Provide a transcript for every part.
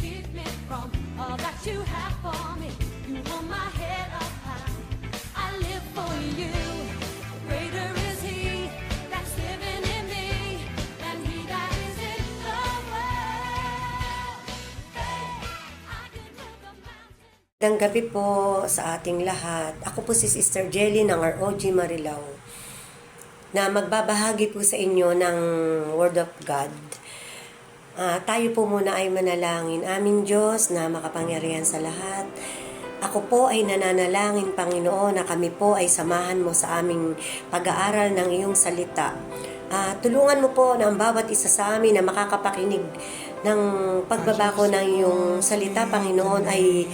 keep me from all that you have for me. You hold my head up high. I live for you. Greater is He that's living in me than he that is in the world. Hey, I can move the mountain. Magandang gabi po sa ating lahat. Ako po si Sister Jelly ng ROG Marilao na magbabahagi po sa inyo ng Word of God. Tayo po muna ay manalangin. Aming Diyos na makapangyarihan sa lahat. Ako po ay nananalangin, Panginoon, na kami po ay samahan mo sa aming pag-aaral ng iyong salita. Tulungan mo po na ang bawat isa sa amin na makakapakinig ng pagbabako ng iyong salita, Panginoon, ay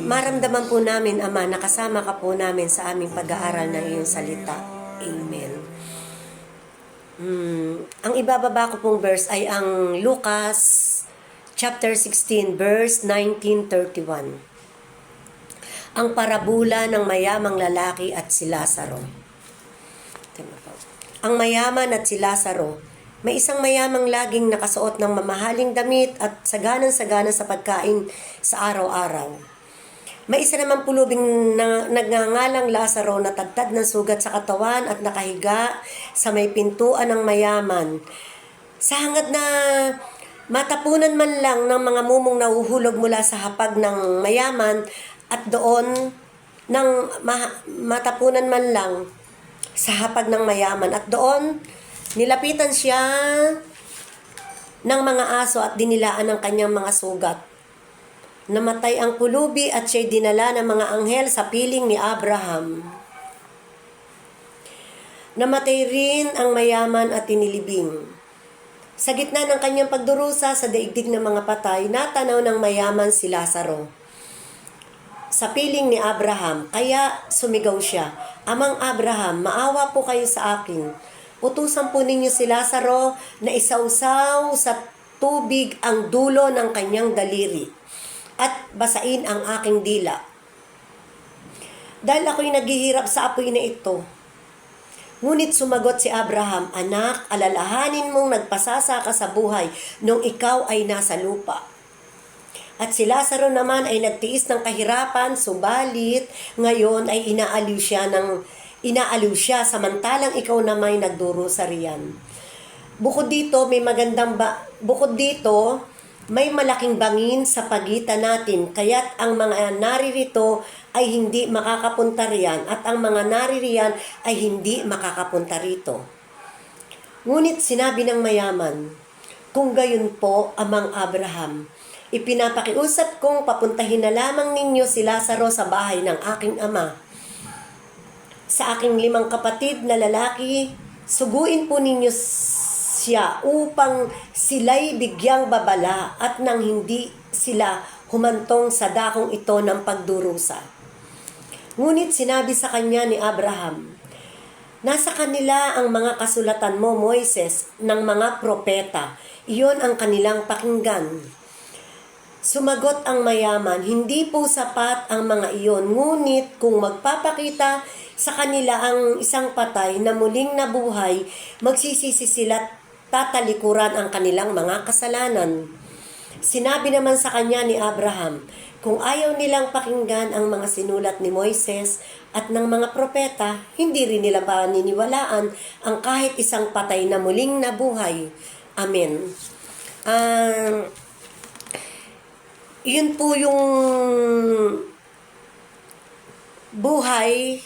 maramdaman po namin, Ama, nakasama ka po namin sa aming pag-aaral ng iyong salita. Amen. Ang ibababa ko pong verse ay ang Lucas chapter 16 verse 19:31. Ang parabula ng mayamang lalaki at si Lazaro. Ang mayaman at si Lazaro, may isang mayamang laging nakasuot ng mamahaling damit at saganan-sagana sa pagkain sa araw-araw. May isa naman pulubing nagngangalang Lazaro na tagtad ng sugat sa katawan at nakahiga sa may pintuan ng mayaman. Sa hangad na matapunan man lang ng mga mumong nahuhulog mula sa hapag ng mayaman at doon matapunan man lang sa hapag ng mayaman at doon nilapitan siya ng mga aso at dinilaan ng kanyang mga sugat. Namatay ang pulubi at siya'y dinala ng mga anghel sa piling ni Abraham. Namatay rin ang mayaman at tinilibing. Sa gitna ng kanyang pagdurusa sa daigdig ng mga patay, natanaw ng mayaman si Lazaro sa piling ni Abraham, kaya sumigaw siya, "Amang Abraham, maawa po kayo sa akin. Utusan po ninyo si Lazaro na isausaw sa tubig ang dulo ng kanyang daliri at basain ang aking dila. Dahil ako'y naghihirap sa apoy na ito." Ngunit sumagot si Abraham, "Anak, alalahanin mong nagpasasa ka sa buhay nung ikaw ay nasa lupa. At si Lazaro naman ay nagtiis ng kahirapan, subalit ngayon ay inaaliw siya samantalang ikaw naman ay nagdurusa riyan. Bukod dito, may malaking bangin sa pagitan natin, kaya't ang mga naririto ay hindi makakapunta riyan at ang mga naririyan ay hindi makakapunta rito." Ngunit sinabi ng mayaman, "Kung gayon po, Amang Abraham, ipinapakiusap kong papuntahin na lamang ninyo si Lazaro sa bahay ng aking ama. Sa aking 5 kapatid na lalaki, suguin po ninyo siya upang sila'y bigyang babala at nang hindi sila humantong sa dakong ito ng pagdurusa." Ngunit sinabi sa kanya ni Abraham, "Nasa kanila ang mga kasulatan mo, Moises, ng mga propeta. Iyon ang kanilang pakinggan." Sumagot ang mayaman, "Hindi po sapat ang mga iyon, ngunit kung magpapakita sa kanila ang isang patay na muling nabuhay, magsisisi sila at tatalikuran ang kanilang mga kasalanan." Sinabi naman sa kanya ni Abraham, "Kung ayaw nilang pakinggan ang mga sinulat ni Moises at ng mga propeta, hindi rin nila paniniwalaan ang kahit isang patay na muling nabuhay." Amen. Yun po yung buhay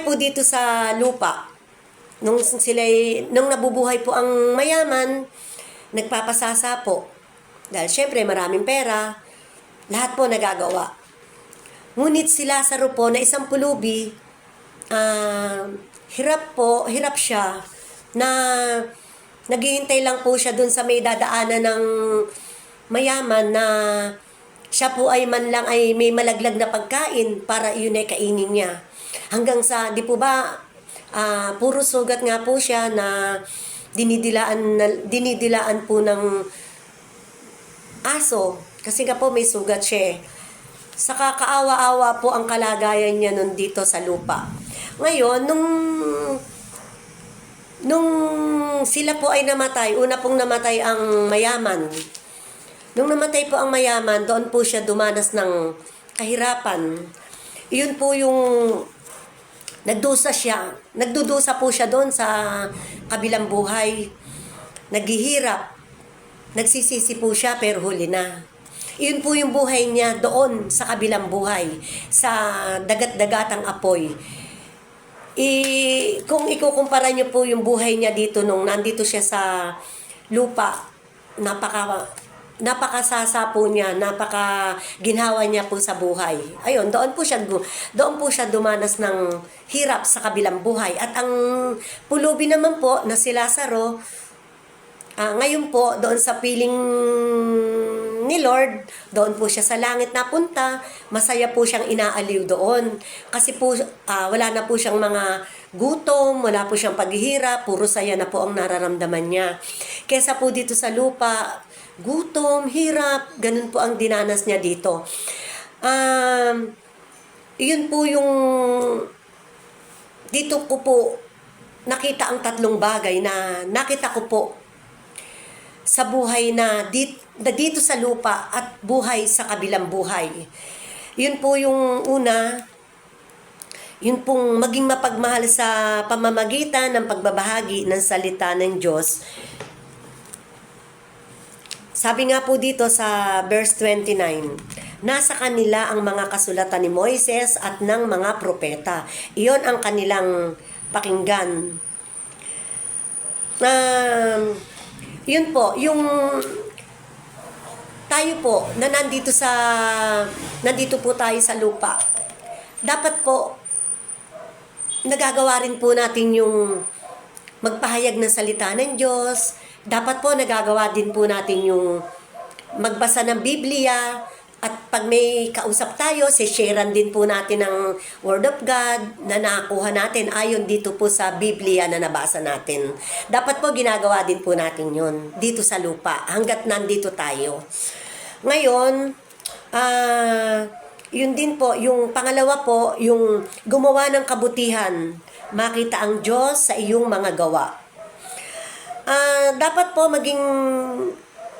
po dito sa lupa. Nung nabubuhay po ang mayaman, nagpapasasa po. Dahil syempre maraming pera, lahat po nagagawa. Ngunit si Lazaro po na isang pulubi, hirap siya na naghihintay lang po siya dun sa may dadaanan ng mayaman na siya po ay man lang ay may malaglag na pagkain para iyon ay kainin niya. Hanggang sa, di po ba, puro sugat nga po siya na dinidilaan po ng aso. Kasi nga po may sugat siya. Sa kakaawa-awa po ang kalagayan niya nun dito sa lupa. Ngayon, Nung sila po ay namatay, una pong namatay ang mayaman. Nung namatay po ang mayaman, doon po siya dumanas ng kahirapan. Iyon po yung nagdusa siya. Nagdudusa po siya doon sa kabilang buhay. Naghihirap. Nagsisisi po siya pero huli na. Iyon po yung buhay niya doon sa kabilang buhay. Sa dagat-dagatang apoy. Kung ikukumpara niyo po yung buhay niya dito nung nandito siya sa lupa, napakasasa po niya, ginhawa niya po sa buhay. Ayun, doon po siya dumanas ng hirap sa kabilang buhay. At ang pulubi naman po na si Lazaro, ngayon po doon sa piling ni Lord, doon po siya sa langit napunta, masaya po siyang inaaliw doon. Kasi po wala na po siyang mga gutom, wala po siyang paghihirap, puro saya na po ang nararamdaman niya. Kesa po dito sa lupa, gutom, hirap, ganun po ang dinanas niya dito. Yun po yung dito ko po nakita ang tatlong bagay na nakita ko po sa buhay na dito sa lupa at buhay sa kabilang buhay. Yun po yung una, yun pong maging mapagmahal sa pamamagitan ng pagbabahagi ng salita ng Diyos. Sabi nga po dito sa verse 29, nasa kanila ang mga kasulatan ni Moises at ng mga propeta. Iyon ang kanilang pakinggan. Yun po, yung tayo po na nandito po tayo sa lupa. Dapat po nagagawa rin po natin yung magpahayag ng salita ng Diyos. Dapat po nagagawa din po natin yung magbasa ng Biblia. At pag may kausap tayo, sharean din po natin ang Word of God na nakakuha natin ayon dito po sa Biblia na nabasa natin. Dapat po ginagawa din po natin yun dito sa lupa hanggat nandito tayo. Ngayon, yun din po, yung pangalawa po, yung gumawa ng kabutihan, makita ang Diyos sa iyong mga gawa. Dapat po maging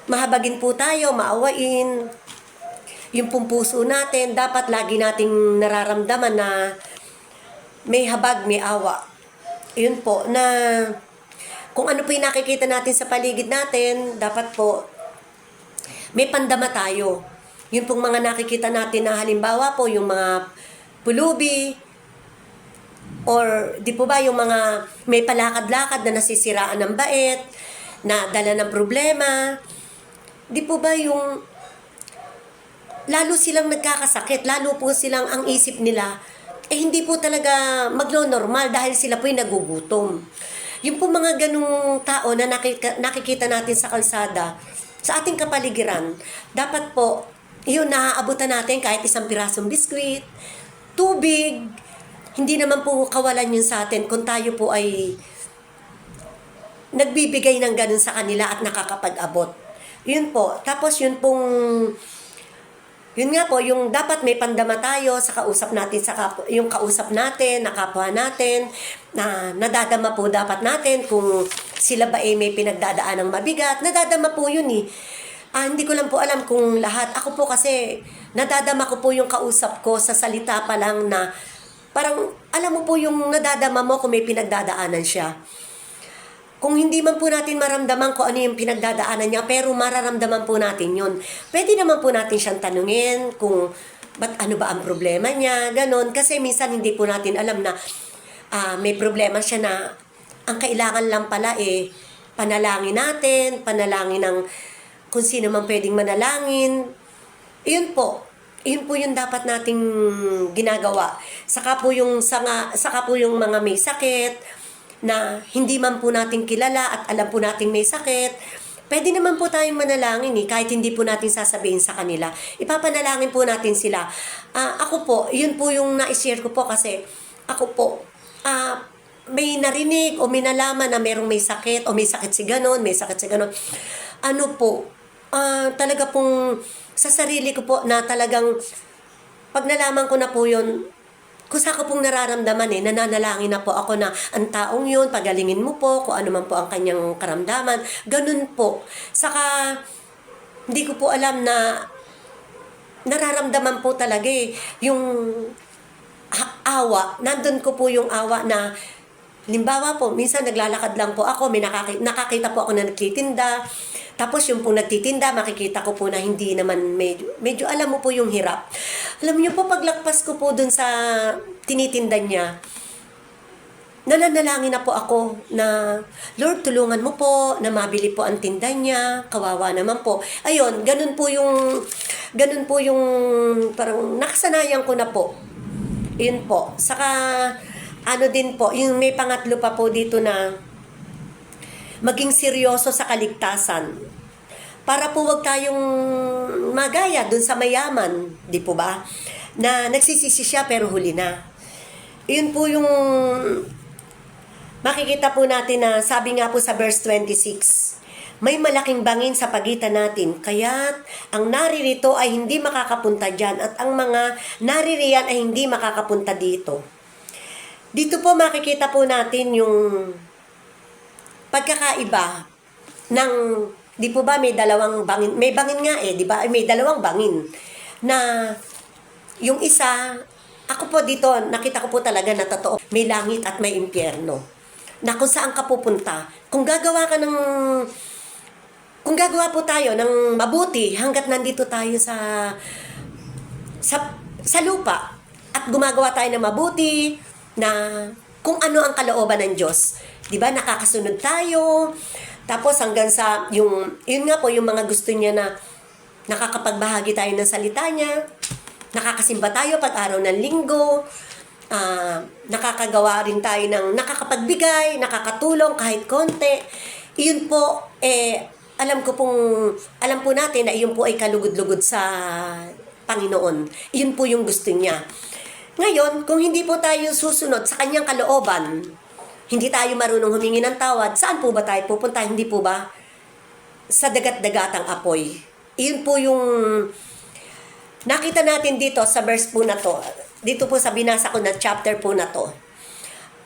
mahabagin po tayo, maawain. Yung pong puso natin, dapat lagi nating nararamdaman na may habag, may awa. Yun po, na kung ano po yung nakikita natin sa paligid natin, dapat po may pandama tayo. Yun pong mga nakikita natin na halimbawa po, yung mga pulubi, or di po ba yung mga may palakad-lakad na nasisiraan ng bait, na dala ng problema, di po ba yung lalo silang nagkakasakit, lalo po silang ang isip nila, hindi po talaga magno-normal dahil sila po yung nagugutom. Yung po mga ganung tao na nakikita natin sa kalsada, sa ating kapaligiran, dapat po, yun, naaabutan natin kahit isang pirasong biskwit, tubig, hindi naman po kawalan yun sa atin kung tayo po ay nagbibigay ng ganun sa kanila at nakakapag-abot. Yun po. Tapos yun pong yun nga po, yung dapat may pandama tayo sa kausap natin, yung kausap natin, nakapwa natin, na nadadama po dapat natin kung sila ba ay may pinagdadaan ng mabigat. Nadadama po yun eh. Hindi ko lang po alam kung lahat. Ako po kasi, nadadama ko po yung kausap ko sa salita pa lang na parang, alam mo po yung nadadama mo kung may pinagdadaanan siya. Kung hindi man po natin maramdaman kung ano yung pinagdadaanan niya, pero mararamdaman po natin yun. Pwede naman po natin siyang tanungin kung ano ba ang problema niya, ganon. Kasi minsan hindi po natin alam na may problema siya na ang kailangan lang pala panalangin natin, panalangin ng kung sino man pwedeng manalangin. Iyon po yung dapat nating ginagawa. Saka po yung mga may sakit, na hindi man po natin kilala at alam po natin may sakit, pwede naman po tayong manalangin kahit hindi po natin sasabihin sa kanila. Ipapanalangin po natin sila. Ako po, yun po yung na-share ko po kasi ako po, may narinig o may nalaman na merong may sakit o may sakit si ganon, may sakit si ganon. Ano po, talaga pong sa sarili ko po na talagang pag nalaman ko na po yun, kusa ko pong nararamdaman nananalangin na po ako na ang taong yun, pagalingin mo po, kung ano man po ang kanyang karamdaman, ganun po. Saka, hindi ko po alam na nararamdaman po talaga yung awa, nandun ko po yung awa na, limbawa po, minsan naglalakad lang po ako, may nakakita po ako na nagtitinda, tapos yung pong nagtitinda, makikita ko po na hindi naman medyo alam mo po yung hirap. Alam niyo po, paglagpas ko po dun sa tinitinda niya, nananalangin na po ako na, Lord, tulungan mo po na mabili po ang tinda niya, kawawa naman po. Ayun, ganun po yung parang nakasanayan ko na po. Yun po. Saka, ano din po, yung may pangatlo pa po dito na maging seryoso sa kaligtasan. Para po wag tayong magaya dun sa mayaman, di po ba? Na nagsisisi siya pero huli na. Yun po yung makikita po natin na sabi nga po sa verse 26, may malaking bangin sa pagitan natin, kaya't ang naririto ay hindi makakapunta dyan at ang mga naririyan ay hindi makakapunta dito. Dito po makikita po natin yung pagkakaiba ng, di po ba may dalawang bangin, may bangin nga di ba? May dalawang bangin na yung isa, ako po dito, nakita ko po talaga na totoo, may langit at may impyerno. Na kung saan ka pupunta, kung gagawa po tayo ng mabuti hanggat nandito tayo sa lupa at gumagawa tayo ng mabuti na kung ano ang kalooban ng Diyos. 'Di ba? Nakakasunod tayo. Tapos hanggang sa yun nga po yung mga gusto niya na nakakapagbahagi tayo ng salita niya. Nakakasimba tayo pag araw ng linggo. Nakakagawa rin tayo ng nakakapagbigay, nakakatulong kahit konti. Iyon po alam po natin na iyon po ay kalugod-lugod sa Panginoon. Iyon po yung gusto niya. Ngayon, kung hindi po tayo susunod sa kanyang kalooban, hindi tayo marunong humingi ng tawad, saan po ba tayo pupunta? Hindi po ba? Sa dagat-dagatang apoy. Iyon po yung nakita natin dito sa verse po na to. Dito po sa binasa ko na chapter po na to.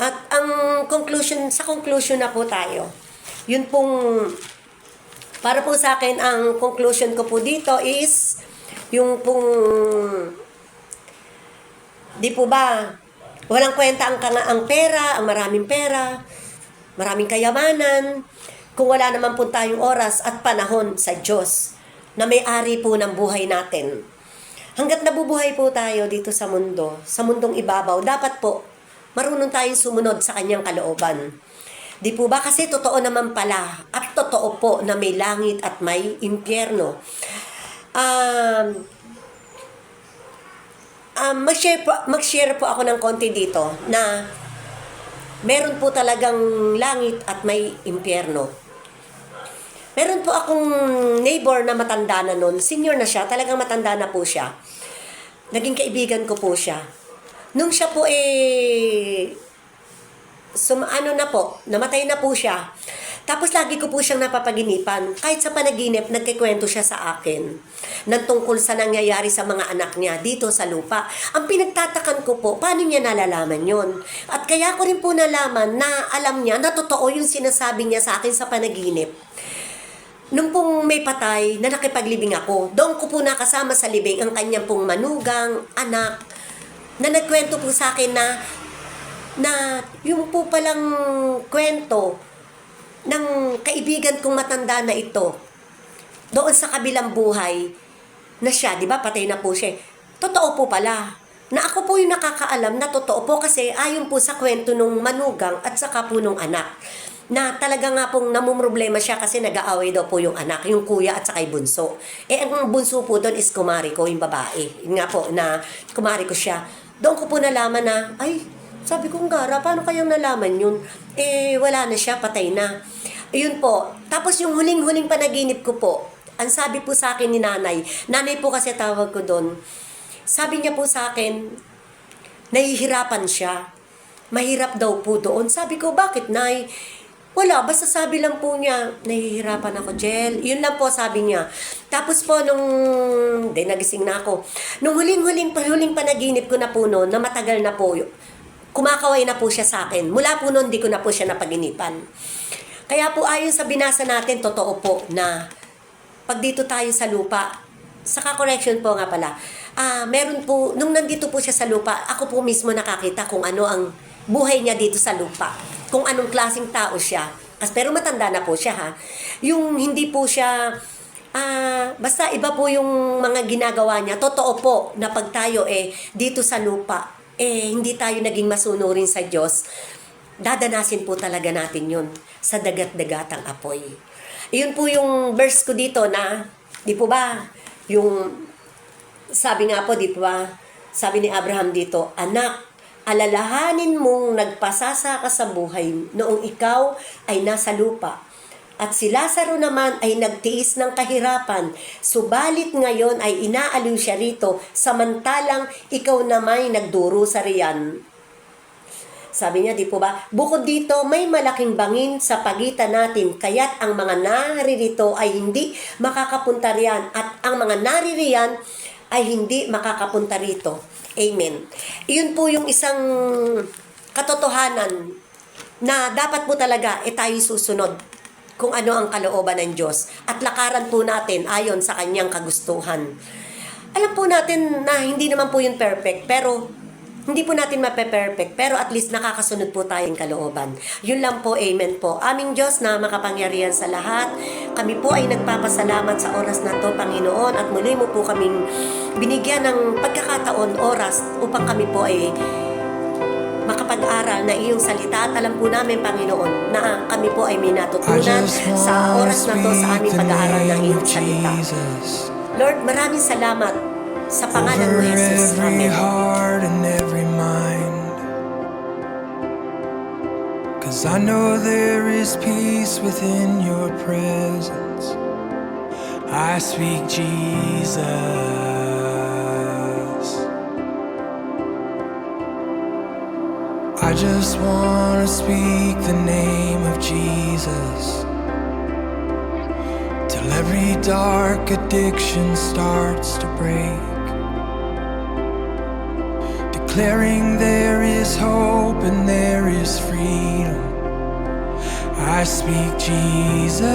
At ang conclusion na po tayo. Yun pong, para po sa akin, ang conclusion ko po dito is, yung pong, di po ba, walang kwenta ang pera, ang maraming pera, maraming kayamanan, kung wala naman po tayong oras at panahon sa Diyos na may-ari po ng buhay natin. Hanggat nabubuhay po tayo dito sa mundong ibabaw, dapat po marunong tayong sumunod sa kanyang kalooban. Di po ba? Kasi totoo naman pala at totoo po na may langit at may impyerno. Mag-share po ako ng konti dito na meron po talagang langit at may impyerno. Meron po akong neighbor na matanda na nun. Senior na siya, talagang matanda na po siya. Naging kaibigan ko po siya. Nung siya po namatay na po siya. Tapos lagi ko po siyang napapaginipan. Kahit sa panaginip, nagkikwento siya sa akin ng tungkol sa nangyayari sa mga anak niya dito sa lupa. Ang pinagtatakan ko po, paano niya nalalaman yon? At kaya ko rin po nalaman na alam niya na totoo yung sinasabi niya sa akin sa panaginip. Nung pong may patay na nakipaglibing ako, doon ko po nakasama sa libing ang kanyang pong manugang, anak, na nagkwento po sa akin na yung po palang kwento ng kaibigan kong matanda na ito, doon sa kabilang buhay, na siya, di ba, patay na po siya. Totoo po pala, na ako po yung nakakaalam na totoo po kasi ayon po sa kwento nung manugang at saka po nung anak. Na talaga nga pong namumroblema siya kasi nag-aaway daw po yung anak, yung kuya at saka yung bunso. Ang bunso po doon is kumari ko, yung babae. Yun nga po, na kumari ko siya. Doon ko po nalaman na, sabi ko, Gara, paano kayang nalaman yun? Wala na siya, patay na. Ayun po. Tapos yung huling-huling panaginip ko po, ang sabi po sa akin ni nanay po kasi tawag ko doon, sabi niya po sa akin, nahihirapan siya. Mahirap daw po doon. Sabi ko, bakit, Nay? Wala, basta sabi lang po niya, nahihirapan ako, Jel. Yun lang po sabi niya. Tapos po nagising na ako. Nung huling panaginip ko na po noon, na matagal na po, kumakaway na po siya sa akin. Mula po noon, di ko na po siya napaginipan. Kaya po ayon sa binasa natin, totoo po na pag dito tayo sa lupa, saka correction po nga pala, meron po, nung nandito po siya sa lupa, ako po mismo nakakita kung ano ang buhay niya dito sa lupa. Kung anong klaseng tao siya. Pero matanda na po siya ha. Yung hindi po siya, basta iba po yung mga ginagawa niya. Totoo po na pag tayo dito sa lupa, hindi tayo naging masunurin sa Diyos. Dadanasin po talaga natin yun sa dagat-dagatang apoy. Yun po yung verse ko dito na, di po ba, yung sabi nga po, di po ba, sabi ni Abraham dito, anak, alalahanin mong nagpasasa ka sa buhay noong ikaw ay nasa lupa. At si Lazaro naman ay nagtiis ng kahirapan, subalit ngayon ay inaaliw siya rito, samantalang ikaw naman ay nagduro sa riyan. Sabi niya, di po ba, bukod dito may malaking bangin sa pagitan natin, kaya't ang mga naririto ay hindi makakapunta riyan, at ang mga naririyan ay hindi makakapunta rito. Amen. Iyon po yung isang katotohanan na dapat po talaga tayo susunod kung ano ang kalooban ng Diyos at lakaran po natin ayon sa kanyang kagustuhan. Alam po natin na hindi naman po yun perfect, pero hindi po natin mape-perfect, pero at least nakakasunod po tayong kalooban. Yun lang po, amen po. Aming Diyos na makapangyarihan sa lahat, kami po ay nagpapasalamat sa oras na to, Panginoon, at muli mo po kaming binigyan ng pagkakataon, oras, upang kami po ay makapag-aral na iyong salita. At alam po namin, Panginoon, na kami po ay may natutunan sa oras na to sa aming pag-aaral ng iyong salita. Lord, maraming salamat sa pangalan mo, Jesus. Amen. Cause I know there is peace within your presence. I speak Jesus. I just wanna speak the name of Jesus till every dark addiction starts to break. Declaring there is hope and there is freedom. I speak Jesus.